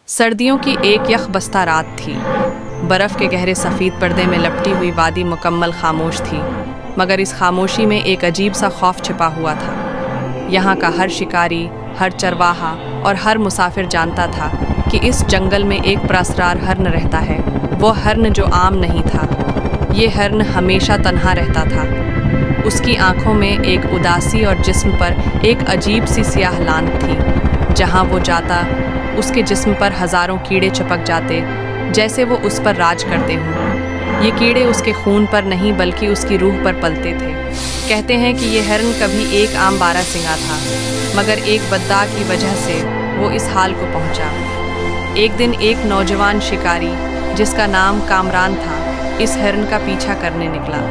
सर्दियों की एक यख बस्ता रात थी। बर्फ़ के गहरे सफ़ेद पर्दे में लपटी हुई वादी मुकम्मल खामोश थी, मगर इस खामोशी में एक अजीब सा खौफ छिपा हुआ था। यहाँ का हर शिकारी, हर चरवाहा और हर मुसाफिर जानता था कि इस जंगल में एक पुरस्कार हर्न रहता है। वो हर्न जो आम नहीं था, ये हर्न हमेशा तन्हा रहता था। उसकी आंखों में एक उदासी और जिस्म पर एक अजीब सी स्याह लान थी। जहाँ वो जाता, उसके जिस्म पर हजारों कीड़े चिपक जाते, जैसे वो उस पर राज करते हों। ये कीड़े उसके खून पर नहीं बल्कि उसकी रूह पर पलते थे। कहते हैं कि ये हिरन कभी एक आम बारहसिंगा था, मगर एक बददाग की वजह से वो इस हाल को पहुंचा। एक दिन एक नौजवान शिकारी, जिसका नाम कामरान था, इस हिरन का पीछा करने निकला।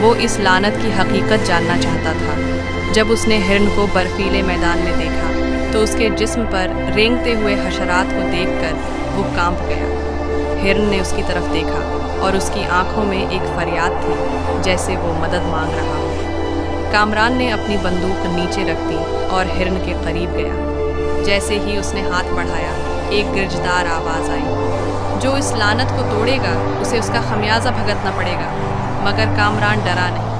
वो इस लानत की हकीकत जानना चाहता था। जब उसने हिरन को बर्फीले मैदान में देखा तो उसके जिस्म पर रेंगते हुए हशरात को देखकर वो कांप गया। हिरन ने उसकी तरफ देखा और उसकी आंखों में एक फरियाद थी, जैसे वो मदद मांग रहा हो। कामरान ने अपनी बंदूक नीचे रख दी और हिरन के करीब गया। जैसे ही उसने हाथ बढ़ाया, एक गिरजदार आवाज़ आई, जो इस लानत को तोड़ेगा उसे उसका खमियाजा भुगतना पड़ेगा। मगर कामरान डरा नहीं।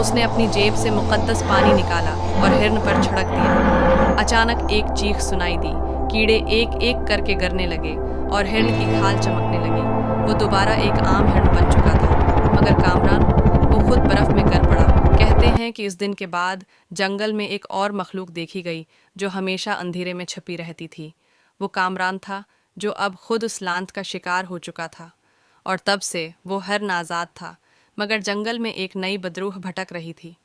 उसने अपनी जेब से मुक़द्दस पानी निकाला और हिरन पर छिड़क दिया। अचानक एक चीख सुनाई दी, कीड़े एक एक करके गिरने लगे और हिरन की खाल चमकने लगी। वो दोबारा एक आम हिरन बन चुका था, मगर कामरान वो खुद बर्फ़ में गिर पड़ा। कहते हैं कि इस दिन के बाद जंगल में एक और मखलूक देखी गई, जो हमेशा अंधेरे में छिपी रहती थी। वो कामरान था, जो अब खुद उस लांत का शिकार हो चुका था, और तब से वो हिरन आज़ाद था, मगर जंगल में एक नई बदरूह भटक रही थी।